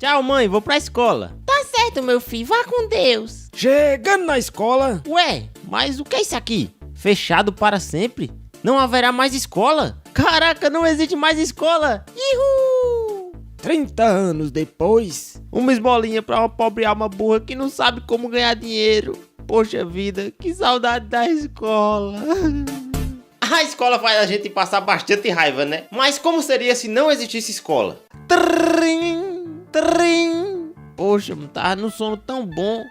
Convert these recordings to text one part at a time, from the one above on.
Tchau, mãe, vou pra escola. Tá certo, meu filho, vá com Deus. Chegando na escola. Ué, mas o que é isso aqui? Fechado para sempre? Não haverá mais escola? Caraca, não existe mais escola! Ihu! 30 anos depois. Uma esmolinha pra uma pobre alma burra que não sabe como ganhar dinheiro. Poxa vida, que saudade da escola. A escola faz a gente passar bastante raiva, né? Mas como seria se não existisse escola? Trim, trim. Poxa, tá no sono tão bom.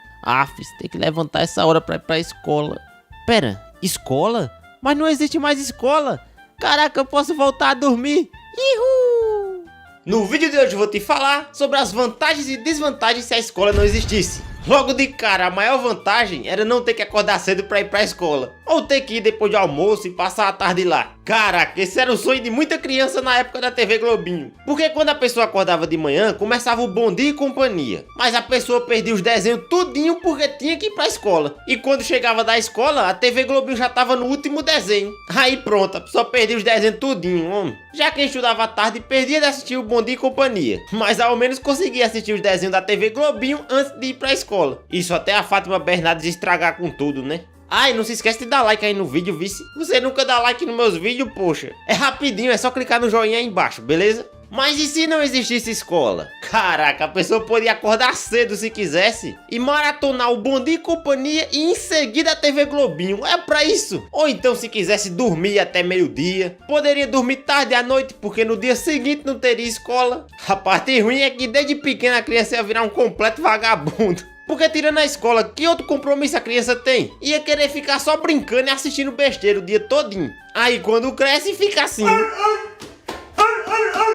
Tem que levantar essa hora pra ir pra escola. Pera, escola? Mas não existe mais escola. Caraca, eu posso voltar a dormir. Ihu! No vídeo de hoje eu vou te falar sobre as vantagens e desvantagens se a escola não existisse. Logo de cara, a maior vantagem era não ter que acordar cedo pra ir pra escola, ou ter que ir depois do almoço e passar a tarde lá. Caraca, esse era o sonho de muita criança na época da TV Globinho. Porque quando a pessoa acordava de manhã, começava o Bom Dia e Companhia. Mas a pessoa perdia os desenhos tudinho porque tinha que ir pra escola. E quando chegava da escola, a TV Globinho já tava no último desenho. Aí pronto, a pessoa perdia os desenhos tudinho, homem. Já quem estudava à tarde perdia de assistir o Bom Dia e Companhia. Mas ao menos conseguia assistir os desenhos da TV Globinho antes de ir pra escola. Isso até a Fátima Bernardes estragar com tudo, né? E não se esquece de dar like aí no vídeo, vice. Você nunca dá like nos meus vídeos, poxa. É rapidinho, é só clicar no joinha aí embaixo, beleza? Mas e se não existisse escola? Caraca, a pessoa podia acordar cedo se quisesse e maratonar o Bom Dia e Companhia e em seguida a TV Globinho. É pra isso. Ou então se quisesse dormir até meio-dia, poderia dormir tarde à noite porque no dia seguinte não teria escola. A parte ruim é que desde pequena a criança ia virar um completo vagabundo. Porque tirando a escola, que outro compromisso a criança tem? Ia querer ficar só brincando e assistindo besteira o dia todinho. Aí quando cresce fica assim.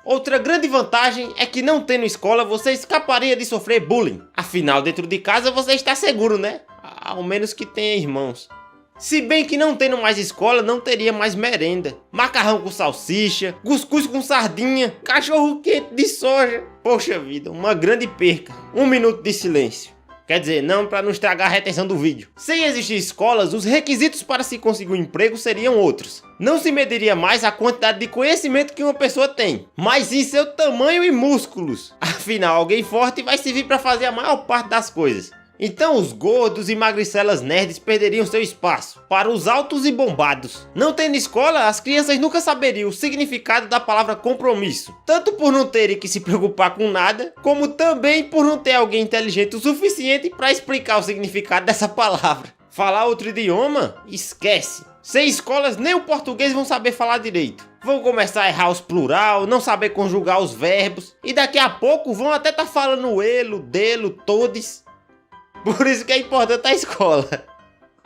Outra grande vantagem é que não tendo escola você escaparia de sofrer bullying. Afinal, dentro de casa você está seguro, né? Ao menos que tenha irmãos. Se bem que não tendo mais escola, não teria mais merenda. Macarrão com salsicha, cuscuz com sardinha, cachorro quente de soja. Poxa vida, uma grande perca. 1 minuto de silêncio. Quer dizer, não para não estragar a retenção do vídeo. Sem existir escolas, os requisitos para se conseguir um emprego seriam outros. Não se mediria mais a quantidade de conhecimento que uma pessoa tem, mas sim seu tamanho e músculos. Afinal, alguém forte vai servir para fazer a maior parte das coisas. Então os gordos e magricelas nerds perderiam seu espaço para os altos e bombados. Não tendo escola, as crianças nunca saberiam o significado da palavra compromisso. Tanto por não terem que se preocupar com nada, como também por não ter alguém inteligente o suficiente para explicar o significado dessa palavra. Falar outro idioma? Esquece. Sem escolas, nem o português vão saber falar direito. Vão começar a errar os plural, não saber conjugar os verbos. E daqui a pouco vão até estar falando elo, delo, todes. Por isso que é importante a escola.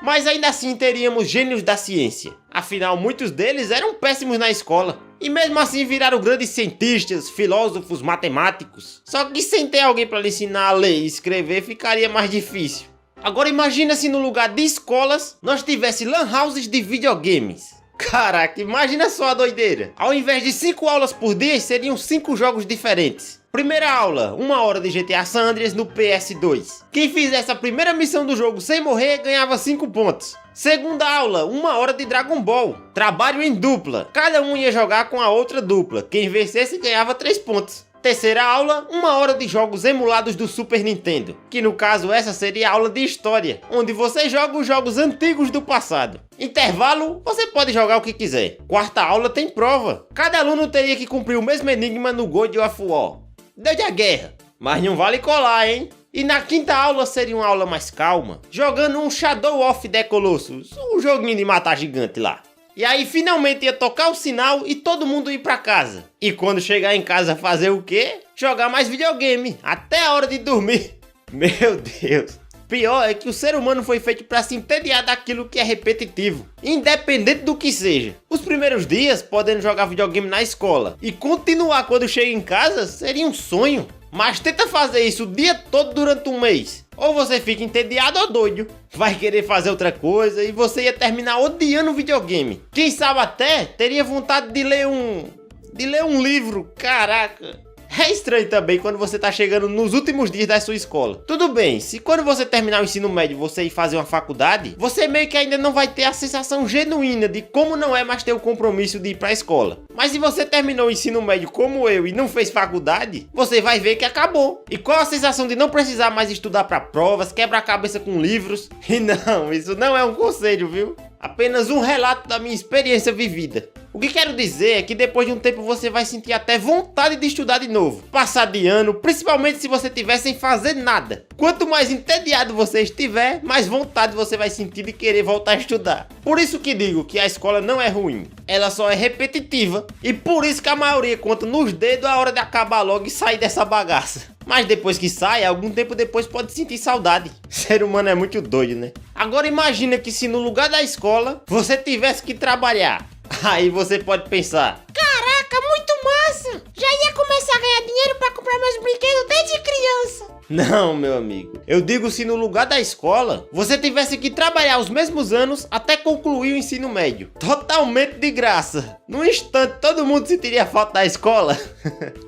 Mas ainda assim teríamos gênios da ciência. Afinal, muitos deles eram péssimos na escola. E mesmo assim viraram grandes cientistas, filósofos, matemáticos. Só que sem ter alguém para lhe ensinar a ler e escrever ficaria mais difícil. Agora imagina se no lugar de escolas nós tivesse lan houses de videogames. Caraca, imagina só a doideira. Ao invés de 5 aulas por dia, seriam 5 jogos diferentes. Primeira aula, 1 hora de GTA San Andreas no PS2. Quem fizesse a primeira missão do jogo sem morrer ganhava 5 pontos. Segunda aula, 1 hora de Dragon Ball. Trabalho em dupla. Cada um ia jogar com a outra dupla. Quem vencesse ganhava 3 pontos. Terceira aula, 1 hora de jogos emulados do Super Nintendo. Que no caso essa seria a aula de história, onde você joga os jogos antigos do passado. Intervalo, você pode jogar o que quiser. Quarta aula tem prova. Cada aluno teria que cumprir o mesmo enigma no God of War. Deus da guerra, mas não vale colar, hein? E na quinta aula seria uma aula mais calma, jogando um Shadow of the Colossus, um joguinho de matar gigante lá. E aí finalmente ia tocar o sinal e todo mundo ir pra casa. E quando chegar em casa fazer o quê? Jogar mais videogame, até a hora de dormir. Meu Deus. Pior é que o ser humano foi feito para se entediar daquilo que é repetitivo, independente do que seja. Os primeiros dias podendo jogar videogame na escola e continuar quando chega em casa seria um sonho. Mas tenta fazer isso o dia todo durante um mês. Ou você fica entediado ou doido. Vai querer fazer outra coisa e você ia terminar odiando o videogame. Quem sabe até teria vontade de ler um livro. Caraca. É estranho também quando você tá chegando nos últimos dias da sua escola. Tudo bem, se quando você terminar o ensino médio você ir fazer uma faculdade, você meio que ainda não vai ter a sensação genuína de como não é mais ter o compromisso de ir pra escola. Mas se você terminou o ensino médio como eu e não fez faculdade, você vai ver que acabou. E qual a sensação de não precisar mais estudar pra provas, quebrar a cabeça com livros? E não, isso não é um conselho, viu? Apenas um relato da minha experiência vivida. O que quero dizer é que depois de um tempo você vai sentir até vontade de estudar de novo. Passar de ano, principalmente se você estiver sem fazer nada. Quanto mais entediado você estiver, mais vontade você vai sentir de querer voltar a estudar. Por isso que digo que a escola não é ruim. Ela só é repetitiva. E por isso que a maioria conta nos dedos a hora de acabar logo e sair dessa bagaça. Mas depois que sai, algum tempo depois pode sentir saudade. Ser humano é muito doido, né? Agora imagina que se no lugar da escola, você tivesse que trabalhar. Aí você pode pensar: Caraca, muito massa! Já ia começar a ganhar dinheiro pra comprar meus brinquedos desde criança. não, meu amigo. Eu digo se no lugar da escola, você tivesse que trabalhar os mesmos anos até concluir o ensino médio. Totalmente de graça. Num instante, todo mundo sentiria falta da escola.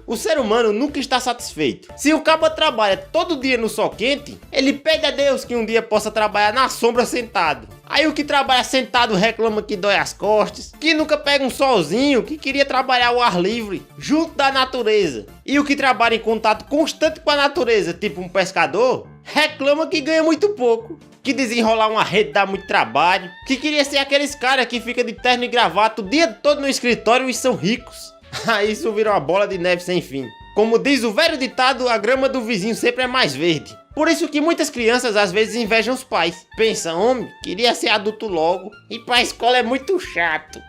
O ser humano nunca está satisfeito. Se o cabo trabalha todo dia no sol quente, ele pede a Deus que um dia possa trabalhar na sombra sentado. Aí o que trabalha sentado reclama que dói as costas, que nunca pega um solzinho, que queria trabalhar ao ar livre, junto da natureza. E o que trabalha em contato constante com a natureza, tipo um pescador, reclama que ganha muito pouco, que desenrolar uma rede dá muito trabalho, que queria ser aqueles caras que fica de terno e gravata o dia todo no escritório e são ricos. Aí isso vira uma bola de neve sem fim. Como diz o velho ditado, a grama do vizinho sempre é mais verde. Por isso que muitas crianças às vezes invejam os pais. Pensa, homem, queria ser adulto logo. Ir pra escola é muito chato.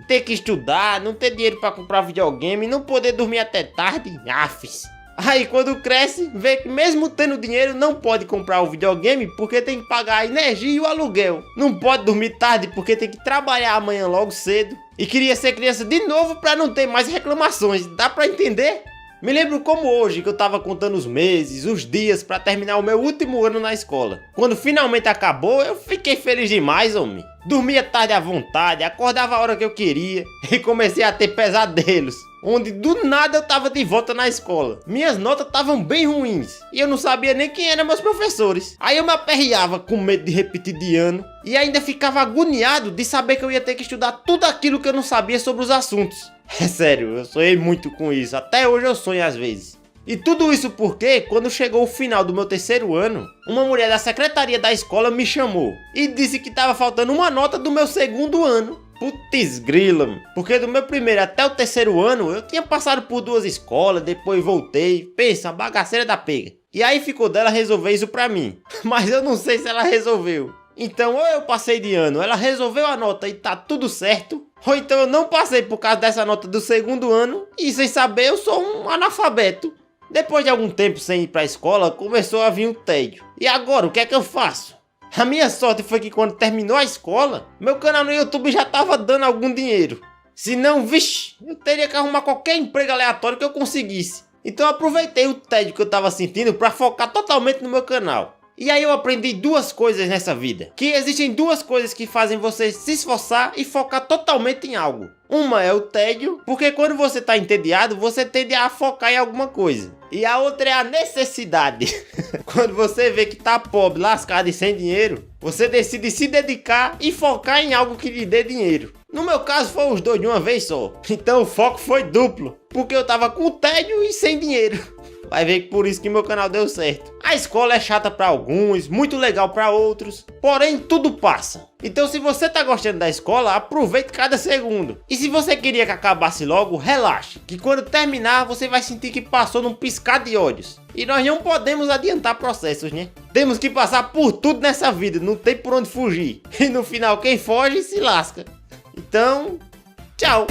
Ter que estudar, não ter dinheiro pra comprar videogame, não poder dormir até tarde. Afes. Aí quando cresce, vê que mesmo tendo dinheiro não pode comprar o videogame porque tem que pagar a energia e o aluguel. Não pode dormir tarde porque tem que trabalhar amanhã logo cedo. E queria ser criança de novo pra não ter mais reclamações. Dá pra entender? Me lembro como hoje que eu tava contando os meses, os dias pra terminar o meu último ano na escola. Quando finalmente acabou, eu fiquei feliz demais, homem. Dormia tarde à vontade, acordava a hora que eu queria e comecei a ter pesadelos, onde do nada eu tava de volta na escola. Minhas notas estavam bem ruins e eu não sabia nem quem eram meus professores. Aí eu me aperreava com medo de repetir de ano e ainda ficava agoniado de saber que eu ia ter que estudar tudo aquilo que eu não sabia sobre os assuntos. É sério, eu sonhei muito com isso, até hoje eu sonho às vezes. E tudo isso porque, quando chegou o final do meu terceiro ano, uma mulher da secretaria da escola me chamou e disse que estava faltando uma nota do meu segundo ano. Putz grila, mano. Porque do meu primeiro até o terceiro ano, eu tinha passado por 2 escolas, depois voltei. Pensa, a bagaceira da pega. E aí ficou dela resolver isso pra mim. Mas eu não sei se ela resolveu. Então ou eu passei de ano, ela resolveu a nota e tá tudo certo, ou então eu não passei por causa dessa nota do segundo ano e sem saber eu sou um analfabeto. Depois de algum tempo sem ir pra escola, começou a vir o tédio. E agora, o que é que eu faço? A minha sorte foi que quando terminou a escola, meu canal no YouTube já tava dando algum dinheiro. Se não, vixe, eu teria que arrumar qualquer emprego aleatório que eu conseguisse. Então eu aproveitei o tédio que eu tava sentindo pra focar totalmente no meu canal. E aí eu aprendi 2 coisas nessa vida. Que existem 2 coisas que fazem você se esforçar e focar totalmente em algo. Uma é o tédio, porque quando você tá entediado, você tende a focar em alguma coisa. E a outra é a necessidade. Quando você vê que tá pobre, lascado e sem dinheiro, você decide se dedicar e focar em algo que lhe dê dinheiro. No meu caso foi os 2 de uma vez só. Então o foco foi duplo, porque eu tava com tédio e sem dinheiro. Vai ver que por isso que meu canal deu certo. A escola é chata pra alguns, muito legal pra outros, porém tudo passa. Então se você tá gostando da escola, aproveite cada segundo. E se você queria que acabasse logo, relaxe, que quando terminar você vai sentir que passou num piscar de olhos. E nós não podemos adiantar processos, né? Temos que passar por tudo nessa vida, não tem por onde fugir. E no final quem foge se lasca. Então, tchau!